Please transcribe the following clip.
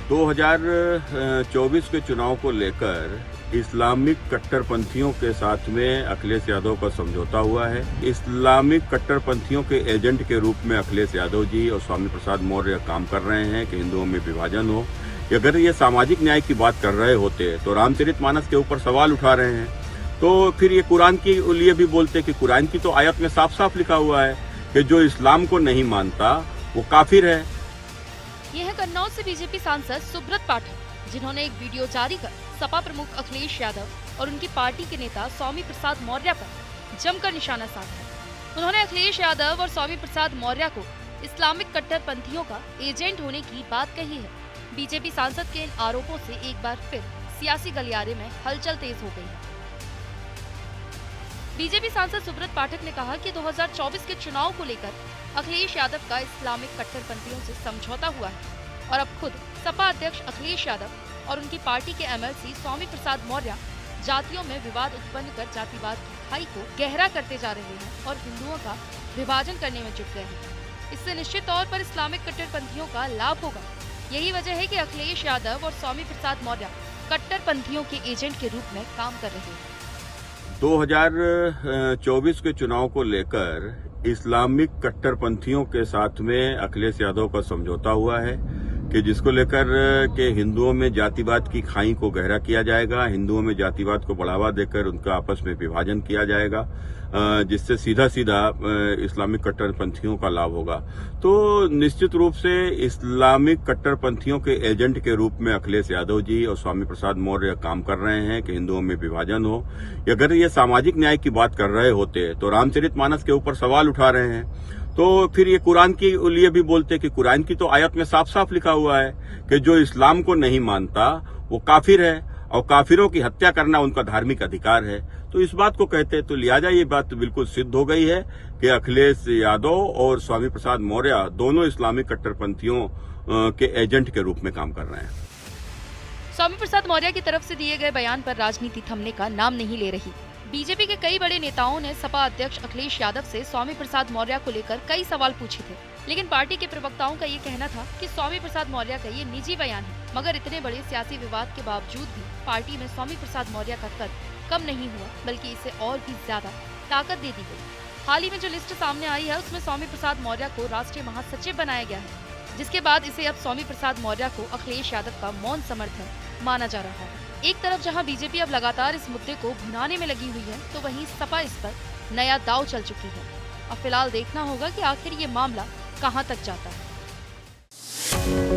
2024 के चुनाव को लेकर इस्लामिक कट्टरपंथियों के साथ में अखिलेश यादव का समझौता हुआ है। इस्लामिक कट्टरपंथियों के एजेंट के रूप में अखिलेश यादव जी और स्वामी प्रसाद मौर्य काम कर रहे हैं कि हिंदुओं में विभाजन हो। अगर ये सामाजिक न्याय की बात कर रहे होते तो रामचरितमानस के ऊपर सवाल उठा रहे हैं, तो फिर ये कुरान के लिए भी बोलते कि कुरान की तो आयत में साफ साफ लिखा हुआ है कि जो इस्लाम को नहीं मानता वो काफिर है। यह है कन्नौज से बीजेपी सांसद सुब्रत पाठक, जिन्होंने एक वीडियो जारी कर सपा प्रमुख अखिलेश यादव और उनकी पार्टी के नेता स्वामी प्रसाद मौर्य पर जमकर निशाना साधा। उन्होंने अखिलेश यादव और स्वामी प्रसाद मौर्य को इस्लामिक कट्टरपंथियों का एजेंट होने की बात कही है। बीजेपी सांसद के इन आरोपों से एक बार फिर सियासी गलियारे में हलचल तेज हो गई है। बीजेपी सांसद सुब्रत पाठक ने कहा कि 2024 के चुनाव को लेकर अखिलेश यादव का इस्लामिक कट्टरपंथियों से समझौता हुआ है और अब खुद सपा अध्यक्ष अखिलेश यादव और उनकी पार्टी के एमएलसी स्वामी प्रसाद मौर्य जातियों में विवाद उत्पन्न कर जातिवाद की खाई को गहरा करते जा रहे हैं और हिंदुओं का विभाजन करने में जुट गए हैं। इससे निश्चित तौर पर इस्लामिक कट्टरपंथियों का लाभ होगा। यही वजह है कि अखिलेश यादव और स्वामी प्रसाद मौर्य कट्टरपंथियों के एजेंट के रूप में काम कर रहे हैं। 2024 के चुनाव को लेकर इस्लामिक कट्टरपंथियों के साथ में अखिलेश यादव का समझौता हुआ है कि जिसको लेकर के हिंदुओं में जातिवाद की खाई को गहरा किया जाएगा, हिंदुओं में जातिवाद को बढ़ावा देकर उनका आपस में विभाजन किया जाएगा, जिससे सीधा सीधा इस्लामिक कट्टरपंथियों का लाभ होगा। तो निश्चित रूप से इस्लामिक कट्टरपंथियों के एजेंट के रूप में अखिलेश यादव जी और स्वामी प्रसाद मौर्य काम कर रहे हैं कि हिंदुओं में विभाजन हो। अगर ये सामाजिक न्याय की बात कर रहे होते तो रामचरितमानस के ऊपर सवाल उठा रहे हैं, तो फिर ये कुरान के लिए भी बोलते कि कुरान की तो आयत में साफ साफ लिखा हुआ है कि जो इस्लाम को नहीं मानता वो काफिर है और काफिरों की हत्या करना उनका धार्मिक अधिकार है। तो इस बात को कहते तो लिहाजा ये बात बिल्कुल सिद्ध हो गई है कि अखिलेश यादव और स्वामी प्रसाद मौर्य दोनों इस्लामिक कट्टरपंथियों के एजेंट के रूप में काम कर रहे हैं। स्वामी प्रसाद मौर्य की तरफ से दिए गए बयान पर राजनीति थमने का नाम नहीं ले रही। बीजेपी के कई बड़े नेताओं ने सपा अध्यक्ष अखिलेश यादव से स्वामी प्रसाद मौर्य को लेकर कई सवाल पूछे थे, लेकिन पार्टी के प्रवक्ताओं का ये कहना था कि स्वामी प्रसाद मौर्य का ये निजी बयान है। मगर इतने बड़े सियासी विवाद के बावजूद भी पार्टी में स्वामी प्रसाद मौर्य का कद कम नहीं हुआ, बल्कि इसे और भी ज्यादा ताकत दे दी गई। हाल ही में जो लिस्ट सामने आई है उसमें स्वामी प्रसाद मौर्य को राष्ट्रीय महासचिव बनाया गया है, जिसके बाद इसे अब स्वामी प्रसाद मौर्य को अखिलेश यादव का मौन समर्थन माना जा रहा है। एक तरफ जहां बीजेपी अब लगातार इस मुद्दे को भुनाने में लगी हुई है, तो वहीं सपा इस पर नया दांव चल चुकी है। अब फिलहाल देखना होगा कि आखिर ये मामला कहां तक जाता है।